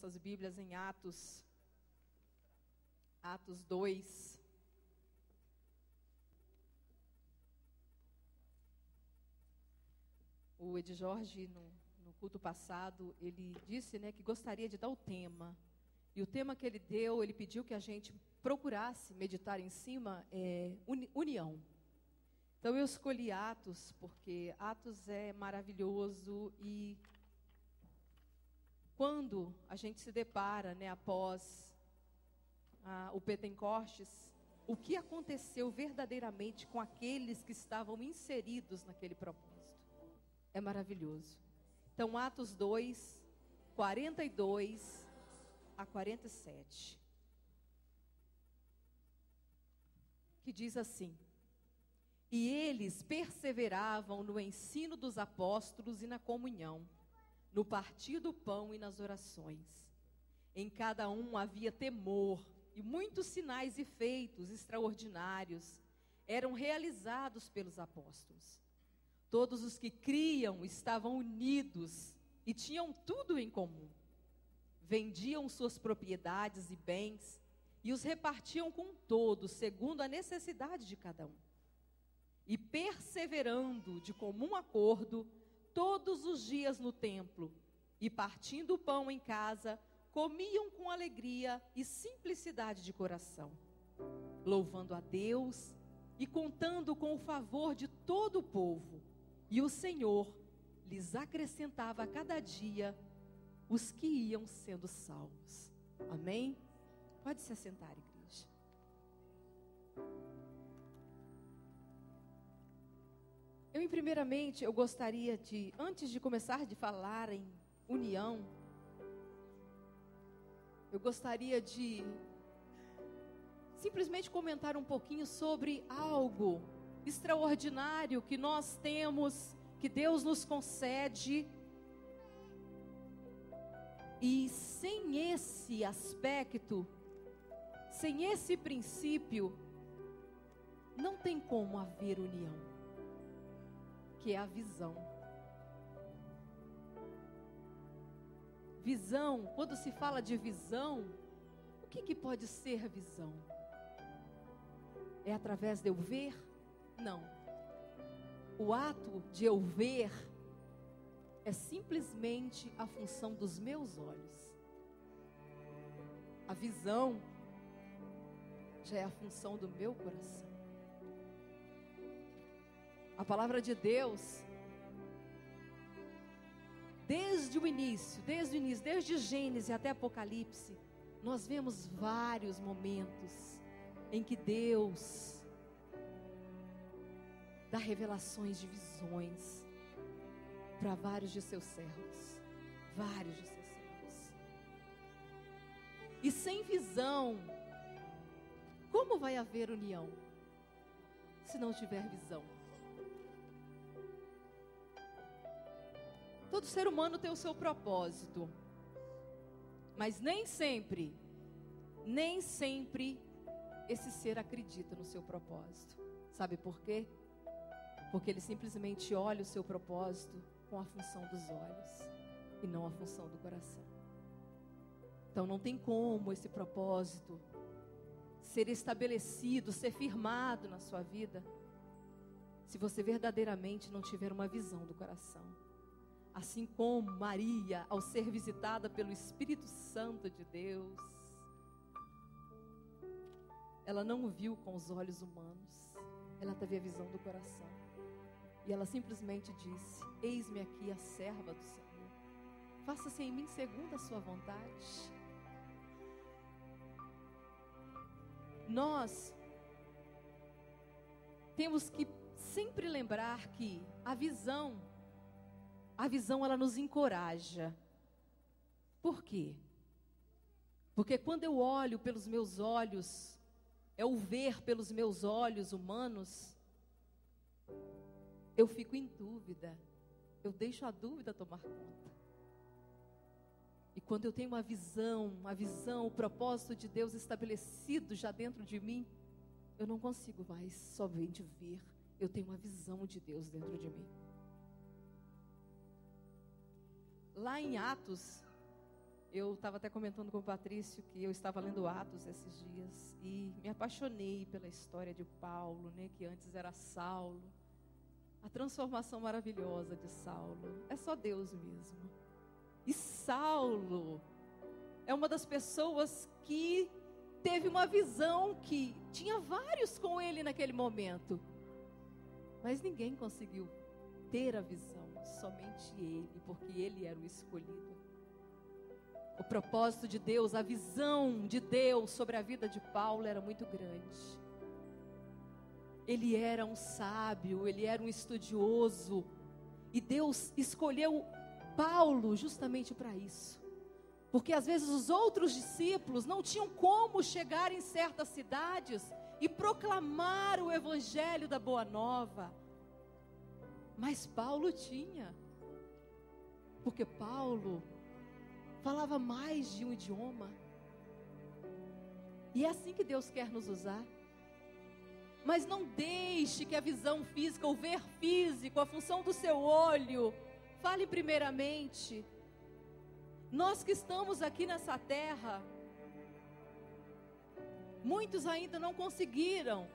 nossas Bíblias em Atos 2. O Ed Jorge, no culto passado, ele disse, que gostaria de dar o tema. E o tema que ele deu, ele pediu que a gente procurasse meditar em cima, união. Então eu escolhi Atos, porque Atos é maravilhoso e quando a gente se depara, após o Pentecostes, o que aconteceu verdadeiramente com aqueles que estavam inseridos naquele propósito? É maravilhoso. Então, Atos 2, 42 a 47. Que diz assim: E eles perseveravam no ensino dos apóstolos e na comunhão, no partir do pão e nas orações. Em cada um havia temor, e muitos sinais e feitos extraordinários eram realizados pelos apóstolos. Todos os que criam estavam unidos e tinham tudo em comum. Vendiam suas propriedades e bens e os repartiam com todos, segundo a necessidade de cada um. E perseverando de comum acordo, todos os dias no templo, e partindo o pão em casa, comiam com alegria e simplicidade de coração, louvando a Deus e contando com o favor de todo o povo. E o Senhor lhes acrescentava a cada dia os que iam sendo salvos. Amém? Pode se assentar, igreja. Primeiramente, eu gostaria de, antes de começar de falar em união, eu gostaria de simplesmente comentar um pouquinho sobre algo extraordinário que nós temos, que Deus nos concede. E sem esse aspecto, sem esse princípio, não tem como haver união, que é a visão. Visão, quando se fala de visão, o que pode ser visão? É através de eu ver? Não. O ato de eu ver é simplesmente a função dos meus olhos. A visão já é a função do meu coração. A palavra de Deus, desde o início, desde Gênesis até Apocalipse, nós vemos vários momentos em que Deus dá revelações de visões para vários de seus servos. Vários de seus servos. E sem visão, como vai haver união? Se não tiver visão. Todo ser humano tem o seu propósito. Mas nem sempre esse ser acredita no seu propósito. Sabe por quê? Porque ele simplesmente olha o seu propósito com a função dos olhos e não a função do coração. Então não tem como esse propósito ser estabelecido, ser firmado na sua vida, se você verdadeiramente não tiver uma visão do coração. Assim como Maria, ao ser visitada pelo Espírito Santo de Deus, ela não o viu com os olhos humanos, ela teve a visão do coração. E ela simplesmente disse: eis-me aqui a serva do Senhor, faça-se em mim segundo a sua vontade. Nós temos que sempre lembrar que a visão ela nos encoraja. Por quê? Porque quando eu olho pelos meus olhos, é o ver pelos meus olhos humanos, eu fico em dúvida, eu deixo a dúvida tomar conta. E quando eu tenho uma visão, o propósito de Deus estabelecido já dentro de mim, eu não consigo mais somente ver, eu tenho uma visão de Deus dentro de mim. Lá em Atos, Eu estava até comentando com o Patrício que eu estava lendo Atos esses dias e me apaixonei pela história de Paulo, né, que antes era Saulo. A transformação maravilhosa de Saulo. É só Deus mesmo. E Saulo é uma das pessoas que teve uma visão que tinha vários com ele naquele momento. Mas ninguém conseguiu ter a visão, somente ele, porque ele era o escolhido. O propósito de Deus, a visão de Deus sobre a vida de Paulo era muito grande. Ele era um sábio, ele era um estudioso. E Deus escolheu Paulo justamente para isso. Porque às vezes os outros discípulos não tinham como chegar em certas cidades e proclamar o evangelho da Boa Nova. Mas Paulo tinha. Porque Paulo falava mais de um idioma. E é assim que Deus quer nos usar. Mas não deixe que a visão física, o ver físico, a função do seu olho, fale primeiramente. Nós que estamos aqui nessa terra, muitos ainda não conseguiram,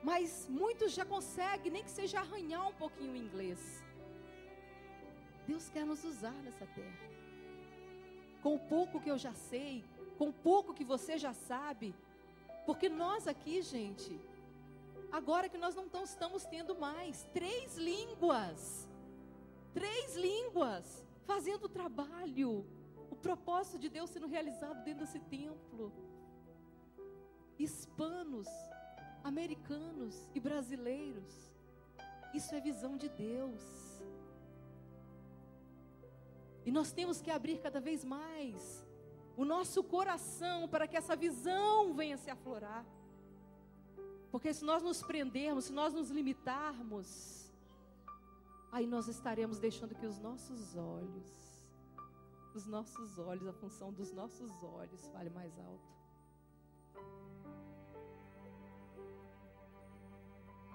mas muitos já conseguem, nem que seja arranhar um pouquinho o inglês. Deus quer nos usar nessa terra. Com o pouco que eu já sei, com o pouco que você já sabe, porque nós aqui, gente, agora que nós não estamos tendo mais 3 línguas, fazendo o trabalho, o propósito de Deus sendo realizado dentro desse templo. Hispanos, americanos e brasileiros, isso é visão de Deus. E nós temos que abrir cada vez mais o nosso coração para que essa visão venha se aflorar. Porque se nós nos prendermos, se nós nos limitarmos, aí nós estaremos deixando que os nossos olhos, a função dos nossos olhos fale mais alto.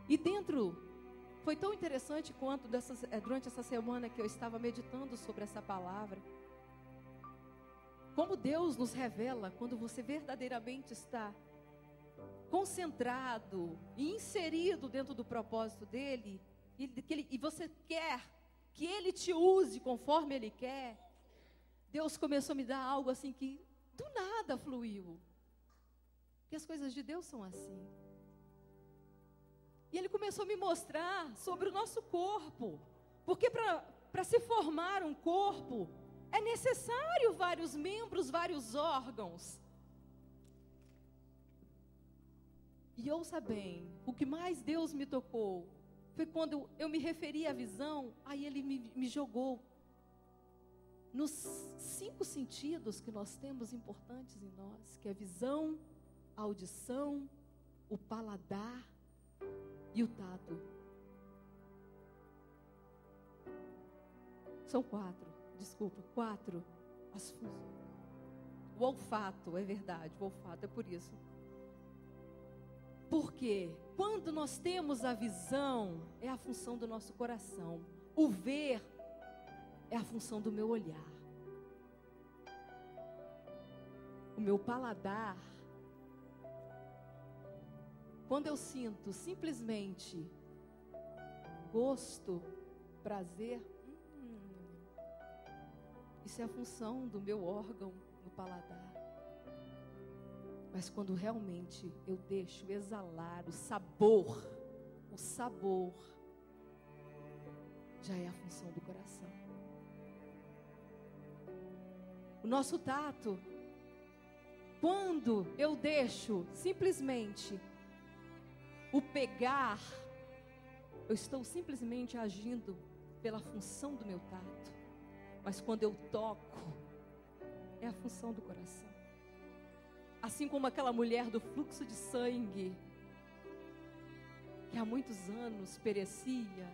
E foi tão interessante quanto durante essa semana que eu estava meditando sobre essa palavra. Como Deus nos revela quando você verdadeiramente está concentrado e inserido dentro do propósito dele, e você quer que ele te use conforme ele quer. Deus começou a me dar algo assim que do nada fluiu. Porque as coisas de Deus são assim. E ele começou a me mostrar sobre o nosso corpo. Porque para se formar um corpo, é necessário vários membros, vários órgãos. E ouça bem, o que mais Deus me tocou foi quando eu me referi à visão, aí ele me jogou nos 5 sentidos que nós temos importantes em nós, que é a visão, a audição, o paladar e o tato. São 4, desculpa, 4. O olfato, é verdade, o olfato, é por isso. Porque quando nós temos a visão, é a função do nosso coração. O ver é a função do meu olhar. O meu paladar, quando eu sinto simplesmente gosto, prazer, isso é a função do meu órgão no paladar. Mas quando realmente eu deixo exalar o sabor, já é a função do coração. O nosso tato, quando eu deixo simplesmente o pegar, eu estou simplesmente agindo pela função do meu tato. Mas quando eu toco, é a função do coração. Assim como aquela mulher do fluxo de sangue, que há muitos anos perecia,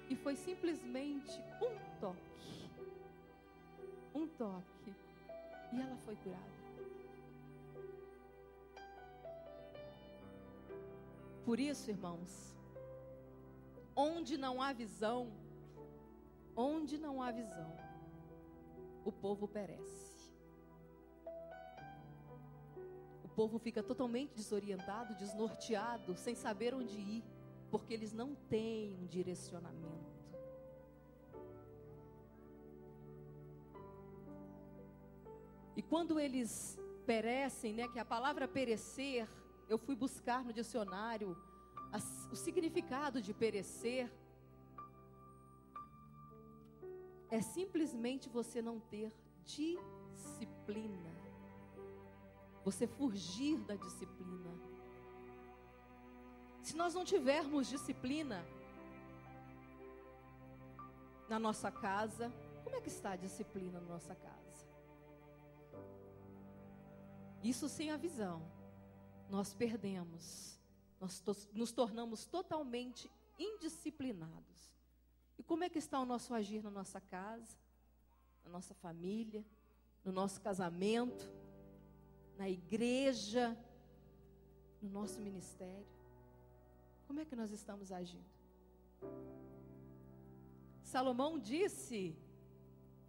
e foi simplesmente um toque, e ela foi curada. Por isso, irmãos, onde não há visão, o povo perece. povo fica totalmente desorientado, desnorteado, sem saber onde ir, porque eles não têm um direcionamento. E quando eles perecem, né, que a palavra perecer, eu fui buscar no dicionário o significado de perecer. É simplesmente você não ter disciplina. Você fugir da disciplina. Se nós não tivermos disciplina na nossa casa, como é que está a disciplina na nossa casa? Isso sem a visão, nós perdemos, nós nos tornamos totalmente indisciplinados. E como é que está o nosso agir na nossa casa, na nossa família, no nosso casamento, na igreja, no nosso ministério? Como é que nós estamos agindo? Salomão disse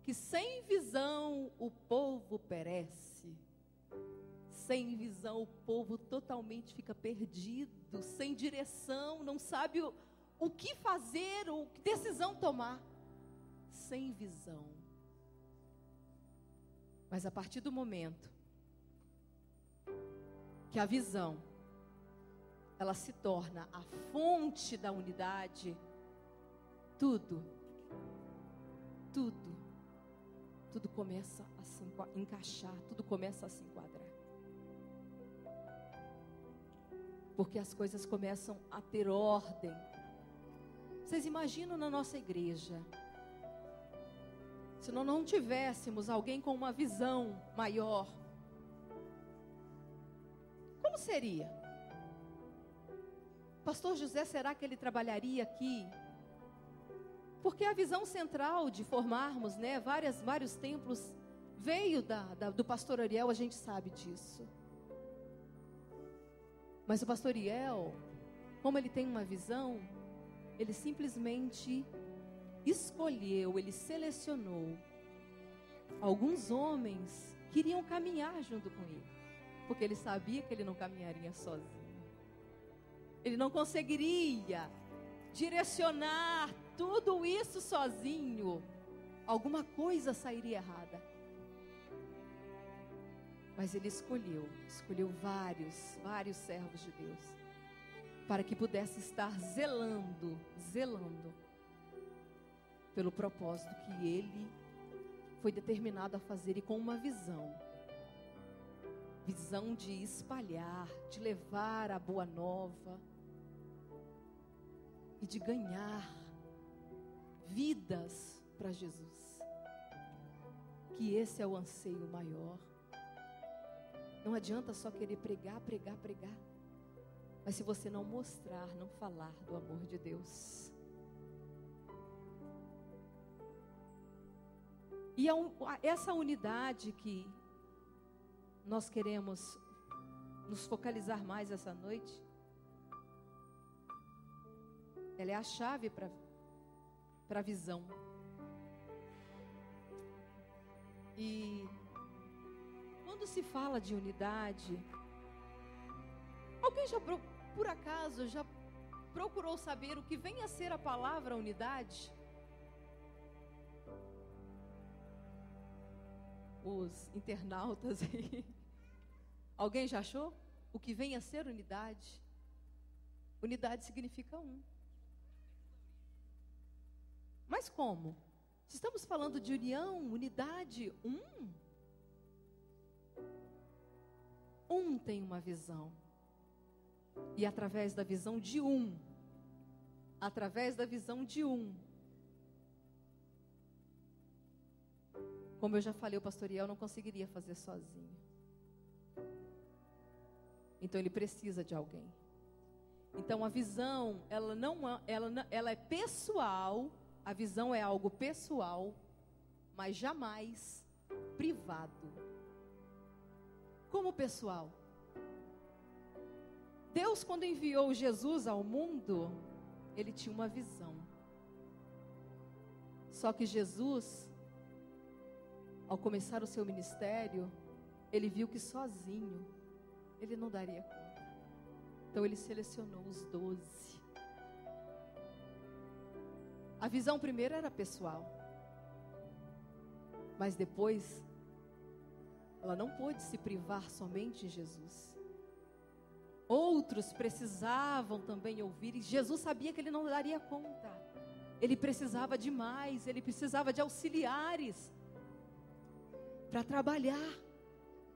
que sem visão o povo perece. Sem visão o povo totalmente fica perdido, sem direção, não sabe o que fazer, ou que decisão tomar. Sem visão. Mas a partir do momento que a visão, ela se torna a fonte da unidade, tudo começa a se encaixar, tudo começa a se enquadrar. Porque as coisas começam a ter ordem. Vocês imaginam na nossa igreja, se nós não tivéssemos alguém com uma visão maior, como seria? Pastor José, será que ele trabalharia aqui? Porque a visão central de formarmos, né, vários templos veio do pastor Ariel, a gente sabe disso. Mas o pastor Ariel, como ele tem uma visão, ele simplesmente escolheu, ele selecionou alguns homens que iriam caminhar junto com ele, porque ele sabia que ele não caminharia sozinho. Ele não conseguiria direcionar tudo isso sozinho. Alguma coisa sairia errada. Mas ele escolheu vários servos de Deus, para que pudesse estar zelando pelo propósito que ele foi determinado a fazer, e com uma visão de espalhar, de levar a boa nova e de ganhar vidas para Jesus. Que esse é o anseio maior. Não adianta só querer pregar. Mas se você não mostrar, não falar do amor de Deus. E essa unidade que nós queremos nos focalizar mais essa noite, ela é a chave para a visão. E quando se fala de unidade, alguém já, por acaso, já procurou saber o que vem a ser a palavra unidade? Os internautas aí. Alguém já achou o que vem a ser unidade? Unidade significa um. Mas como? Se estamos falando de união, unidade, um tem uma visão. E através da visão de como eu já falei, o pastor Ariel não conseguiria fazer sozinho. Então ele precisa de alguém. Então a visão, ela é pessoal. A visão é algo pessoal, mas jamais privado. Como pessoal? Deus, quando enviou Jesus ao mundo, ele tinha uma visão. Só que Jesus, ao começar o seu ministério, ele viu que sozinho ele não daria conta. Então ele selecionou os 12. A visão primeiro era pessoal, mas depois ela não pôde se privar somente em Jesus. Outros precisavam também ouvir, e Jesus sabia que ele não daria conta. Ele precisava de mais, ele precisava de auxiliares para trabalhar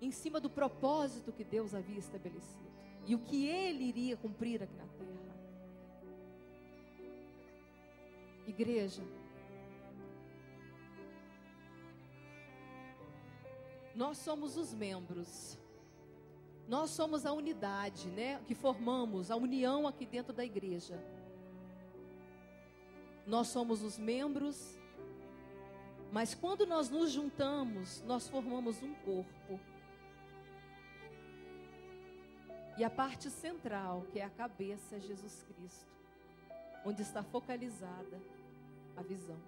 em cima do propósito que Deus havia estabelecido e o que ele iria cumprir aqui na terra. Igreja, nós somos os membros, nós somos a unidade, né, que formamos a união aqui dentro da igreja. Nós somos os membros, mas quando nós nos juntamos, nós formamos um corpo. E a parte central, que é a cabeça, é Jesus Cristo, onde está focalizada a visão.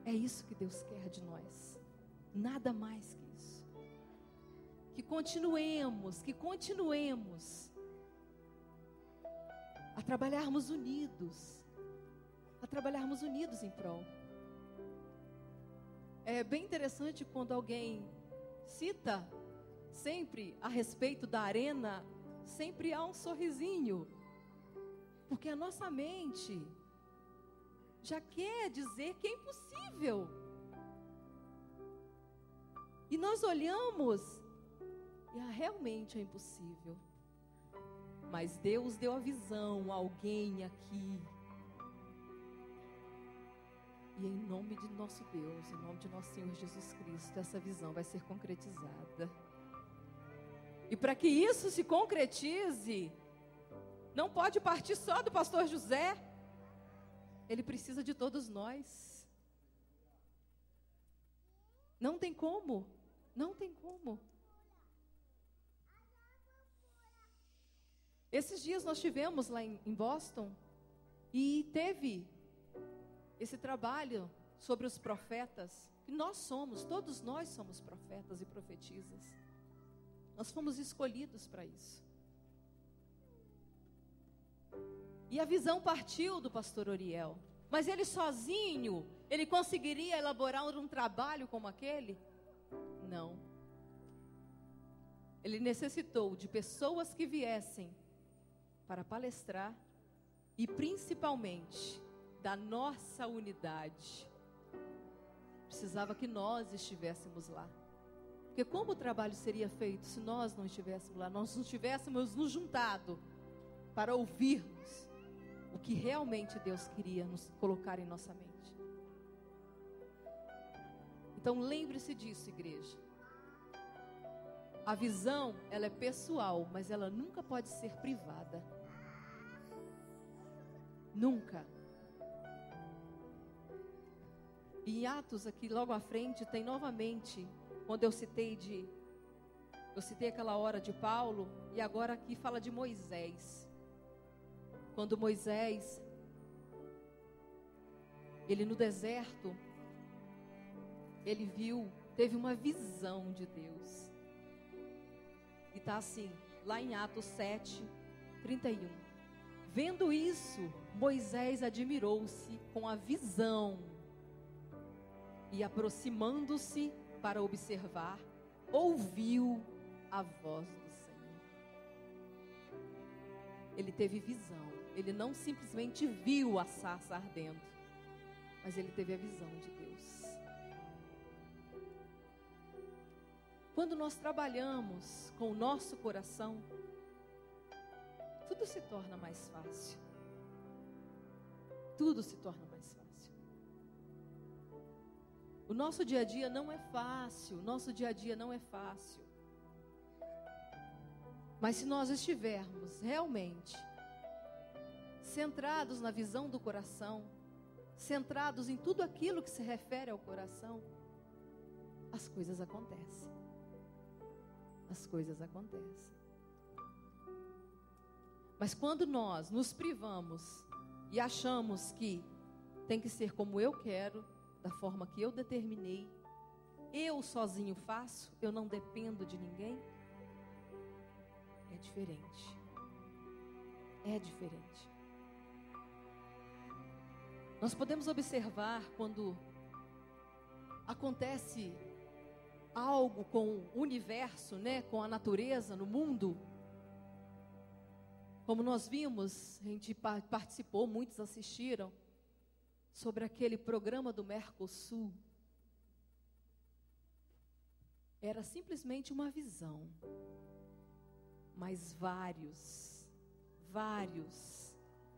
É isso que Deus quer de nós, nada mais que isso. Que continuemos a trabalharmos unidos em prol. É bem interessante quando alguém cita sempre a respeito da arena, sempre há um sorrisinho, porque a nossa mente já quer dizer que é impossível. E nós olhamos e realmente é impossível. Mas Deus deu a visão a alguém aqui. E em nome de nosso Deus, em nome de nosso Senhor Jesus Cristo, essa visão vai ser concretizada. E para que isso se concretize, não pode partir só do pastor José. Ele precisa de todos nós. Não tem como. Esses dias nós tivemos lá em Boston e teve esse trabalho sobre os profetas. Que todos nós somos profetas e profetisas. Nós fomos escolhidos para isso. E a visão partiu do pastor Oriel. Mas ele sozinho, ele conseguiria elaborar um trabalho como aquele? Não. Ele necessitou de pessoas que viessem para palestrar e principalmente da nossa unidade. Precisava que nós estivéssemos lá. Porque como o trabalho seria feito se nós não estivéssemos lá, nós não tivéssemos nos juntado para ouvirmos o que realmente Deus queria nos colocar em nossa mente. Então lembre-se disso, igreja. A visão, ela é pessoal, mas ela nunca pode ser privada. Nunca. E em Atos, aqui logo à frente, tem novamente, quando eu citei aquela hora de Paulo, e agora aqui fala de Moisés. Quando Moisés, ele no deserto, ele teve uma visão de Deus. E está assim, lá em Atos 7:31. Vendo isso, Moisés admirou-se com a visão e aproximando-se para observar, ouviu a voz do Senhor. Ele teve visão. Ele não simplesmente viu a sarça ardendo, mas ele teve a visão de Deus. Quando nós trabalhamos com o nosso coração, tudo se torna mais fácil. Tudo se torna mais fácil. O nosso dia a dia não é fácil. Mas se nós estivermos realmente centrados na visão do coração, centrados em tudo aquilo que se refere ao coração, as coisas acontecem. Mas quando nós nos privamos e achamos que tem que ser como eu quero, da forma que eu determinei, eu sozinho faço, eu não dependo de ninguém. É diferente. É diferente. Nós podemos observar quando acontece algo com o universo, né, com a natureza no mundo. Como nós vimos, a gente participou, muitos assistiram, sobre aquele programa do Mercosul. Era simplesmente uma visão, mas vários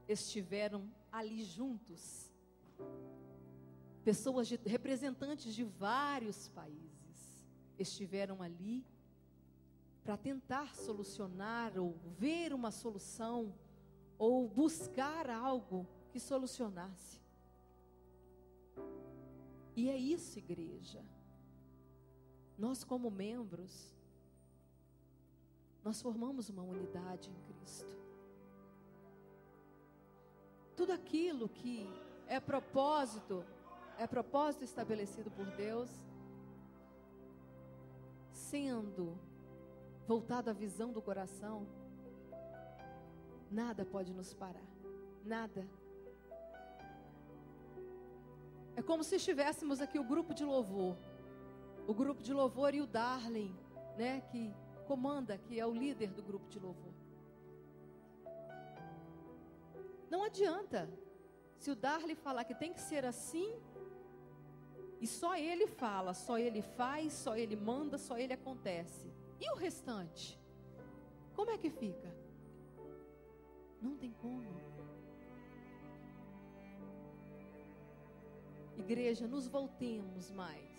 estiveram ali juntos. Pessoas, representantes de vários países, estiveram ali para tentar solucionar, ou ver uma solução, ou buscar algo que solucionasse. E é isso, igreja. Nós, como membros, nós formamos uma unidade em Cristo. Tudo aquilo que é propósito estabelecido por Deus, sendo voltado à visão do coração, nada pode nos parar, nada. É como se estivéssemos aqui o grupo de louvor e o Darlin, né, que comanda, que é o líder do grupo de louvor. Não adianta, se o Darlin falar que tem que ser assim, e só ele fala, só ele faz, só ele manda, só ele acontece. E o restante? Como é que fica? Não tem como. Igreja, nos voltemos mais.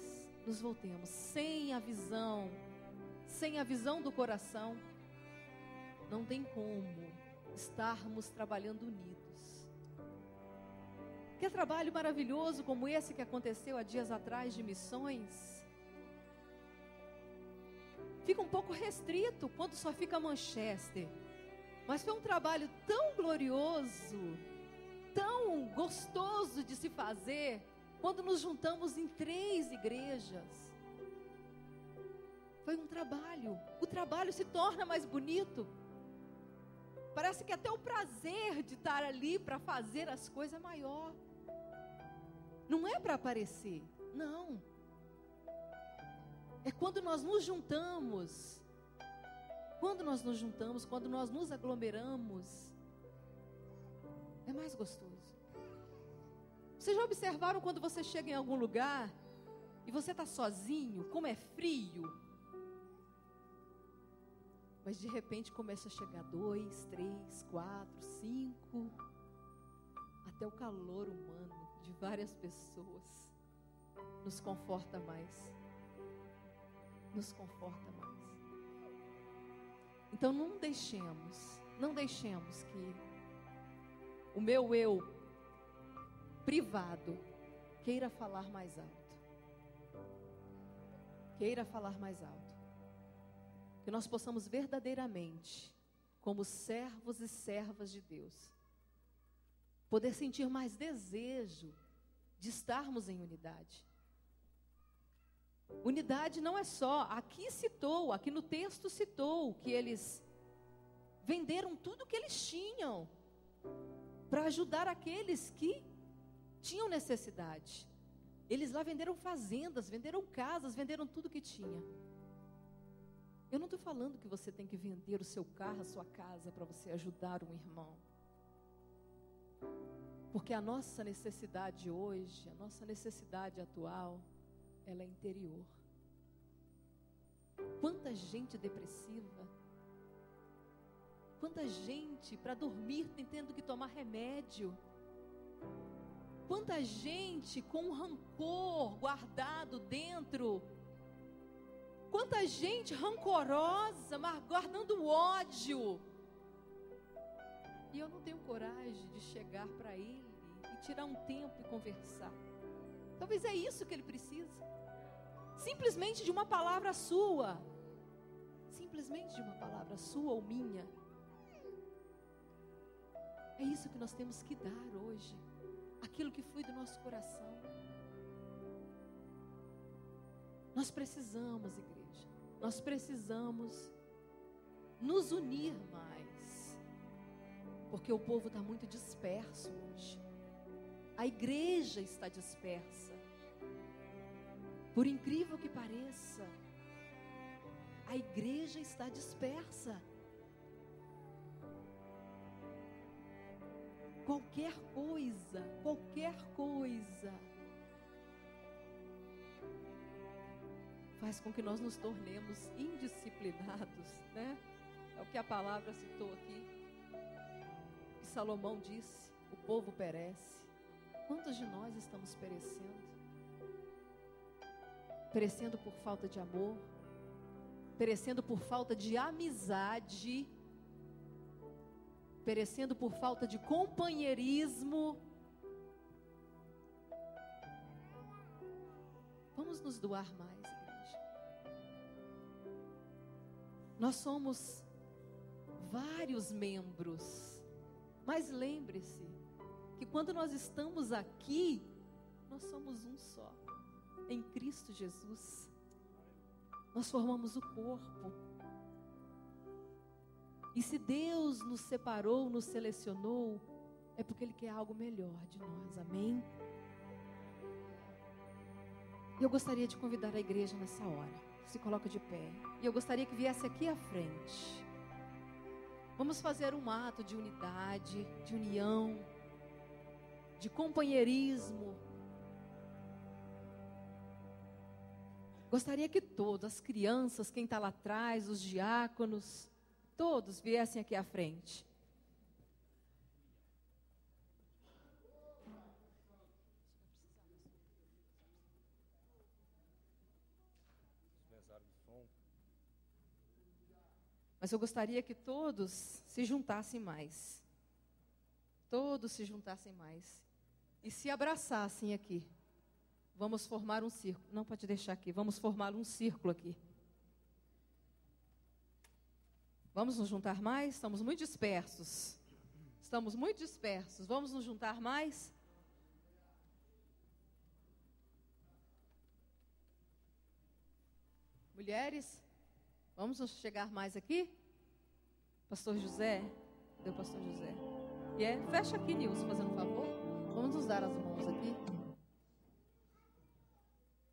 Nos voltemos. Sem a visão do coração, não tem como estarmos trabalhando unidos. Que trabalho maravilhoso como esse que aconteceu há dias atrás de missões. Fica um pouco restrito quando só fica Manchester. Mas foi um trabalho tão glorioso, tão gostoso de se fazer, quando nos juntamos em 3 igrejas. Foi um trabalho. O trabalho se torna mais bonito. Parece que até o prazer de estar ali para fazer as coisas é maior. Não é para aparecer, não. É quando nós nos juntamos, quando nós nos aglomeramos, é mais gostoso. Vocês já observaram quando você chega em algum lugar e você está sozinho, como é frio? Mas de repente começa a chegar 2, 3, 4, 5, até o calor humano de várias pessoas nos conforta mais. Nos conforta mais. Então não deixemos que o meu eu privado queira falar mais alto. Que nós possamos verdadeiramente, como servos e servas de Deus, poder sentir mais desejo de estarmos em unidade. Unidade não é só, aqui no texto citou que eles venderam tudo que eles tinham para ajudar aqueles que tinham necessidade. Eles lá venderam fazendas, venderam casas, venderam tudo que tinha. Eu não estou falando que você tem que vender o seu carro, a sua casa para você ajudar um irmão. Porque a nossa necessidade hoje, a nossa necessidade atual, ela é interior. Quanta gente depressiva, quanta gente para dormir tendo que tomar remédio, quanta gente com rancor guardado dentro, quanta gente rancorosa, mas guardando ódio. E eu não tenho coragem de chegar para ele e tirar um tempo e conversar. Talvez é isso que ele precisa. Simplesmente de uma palavra sua. Simplesmente de uma palavra sua ou minha. É isso que nós temos que dar hoje. Aquilo que flui do nosso coração. Nós precisamos, igreja, nós precisamos nos unir mais, porque o povo está muito disperso hoje. A igreja está dispersa. Por incrível que pareça, a igreja está dispersa. Qualquer coisa faz com que nós nos tornemos indisciplinados, né? É o que a palavra citou aqui, que Salomão disse: o povo perece. Quantos de nós estamos perecendo? Perecendo por falta de amor, perecendo por falta de amizade, perecendo por falta de companheirismo. Vamos nos doar mais, igreja. Nós somos vários membros, mas lembre-se que quando nós estamos aqui, nós somos um só, em Cristo Jesus. Nós formamos o corpo. E se Deus nos separou, nos selecionou, é porque Ele quer algo melhor de nós, amém? E eu gostaria de convidar a igreja nessa hora. Se coloca de pé. E eu gostaria que viesse aqui à frente. Vamos fazer um ato de unidade, de união, de companheirismo. Gostaria que todos, as crianças, quem está lá atrás, os diáconos, todos viessem aqui à frente. Mas eu gostaria que todos se juntassem mais. Todos se juntassem mais. E se abraçassem aqui. Vamos formar um círculo. Não, pode deixar aqui. Vamos formar um círculo aqui. Vamos nos juntar mais? Estamos muito dispersos. Estamos muito dispersos. Vamos nos juntar mais? Mulheres, vamos nos chegar mais aqui? Pastor José? Cadê o pastor José? Fecha aqui, Nilson, fazendo um favor. Vamos nos dar as mãos aqui.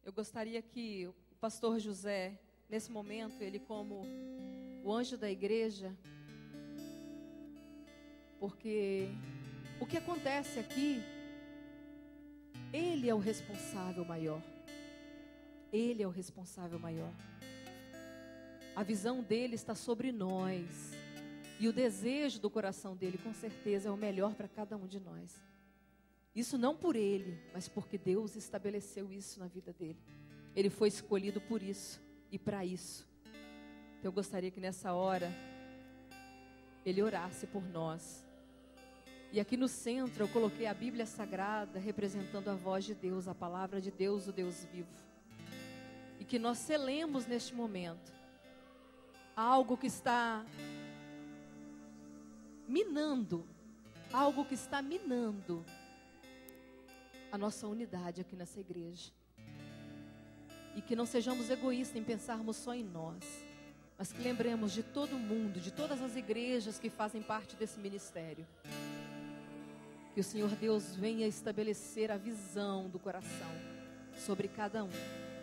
Eu gostaria que o pastor José, nesse momento, ele como o anjo da igreja, porque o que acontece aqui, ele é o responsável maior. Ele é o responsável maior. A visão dele está sobre nós. E o desejo do coração dele, com certeza, é o melhor para cada um de nós. Isso não por ele, mas porque Deus estabeleceu isso na vida dele. Ele foi escolhido por isso e para isso. Então, eu gostaria que nessa hora, ele orasse por nós. E aqui no centro eu coloquei a Bíblia Sagrada, representando a voz de Deus, a palavra de Deus, o Deus vivo. E que nós selemos neste momento algo que está minando, a nossa unidade aqui nessa igreja. E que não sejamos egoístas em pensarmos só em nós, mas que lembremos de todo mundo, de todas as igrejas que fazem parte desse ministério. Que o Senhor Deus venha estabelecer a visão do coração sobre cada um,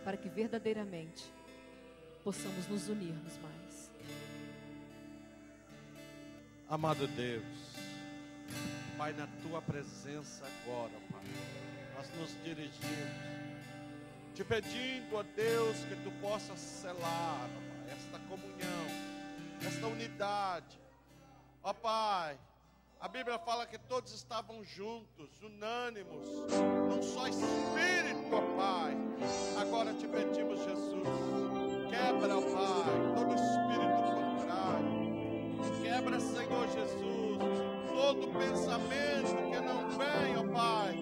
para que verdadeiramente possamos nos unirmos mais. Amado Deus, Pai, na Tua presença agora, Pai, nós nos dirigimos, te pedindo, ó Deus, que Tu possas selar, ó Pai, esta comunhão, esta unidade. Ó Pai, a Bíblia fala que todos estavam juntos, unânimos, num só espírito, ó Pai. Agora te pedimos, Jesus, quebra, ó Pai, todo espírito contrário. Quebra, Senhor Jesus, todo pensamento que não vem, ó Pai,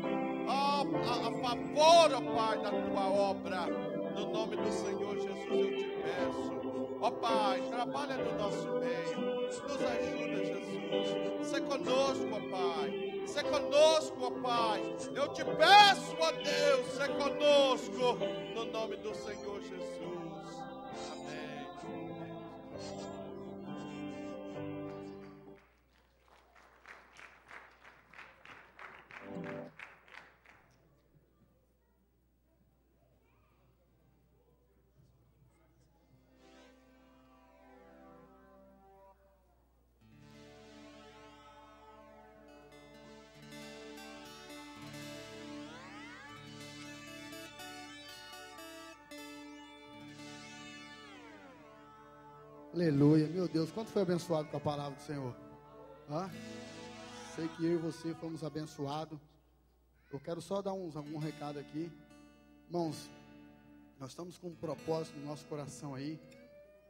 a favor, ó Pai, da Tua obra, no nome do Senhor Jesus eu te peço. Ó Pai, trabalha no nosso meio. Nos ajuda, Jesus. Sê conosco, ó Pai. Sê conosco, ó Pai. Eu te peço, ó Deus, sê conosco. No nome do Senhor Jesus. Amém. Aleluia, meu Deus, quanto foi abençoado com a palavra do Senhor? Sei que eu e você fomos abençoados. Eu quero só dar algum recado aqui. Irmãos, nós estamos com um propósito no nosso coração aí.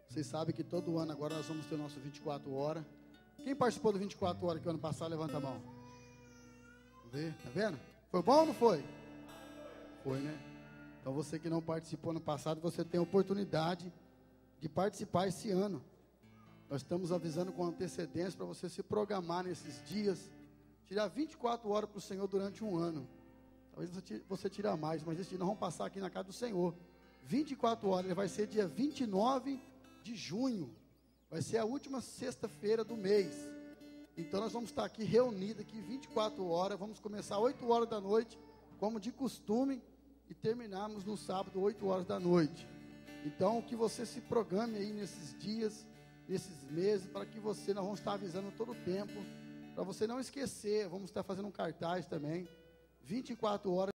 Vocês sabem que todo ano agora nós vamos ter o nosso 24 horas. Quem participou do 24 horas que o ano passado, levanta a mão. Vamos ver, tá vendo? Foi bom ou não foi? Foi, né? Então você que não participou no passado, você tem a oportunidade de participar esse ano. Nós estamos avisando com antecedência para você se programar nesses dias, tirar 24 horas para o Senhor durante um ano. Talvez você tire mais, mas esse dia nós vamos passar aqui na casa do Senhor. 24 horas, ele vai ser dia 29 de junho, vai ser a última sexta-feira do mês. Então nós vamos estar aqui reunidos aqui 24 horas, vamos começar 8 horas da noite, como de costume, e terminarmos no sábado 8 horas da noite. Então, que você se programe aí nesses dias, nesses meses, para que nós vamos estar avisando todo o tempo, para você não esquecer, vamos estar fazendo um cartaz também, 24 horas.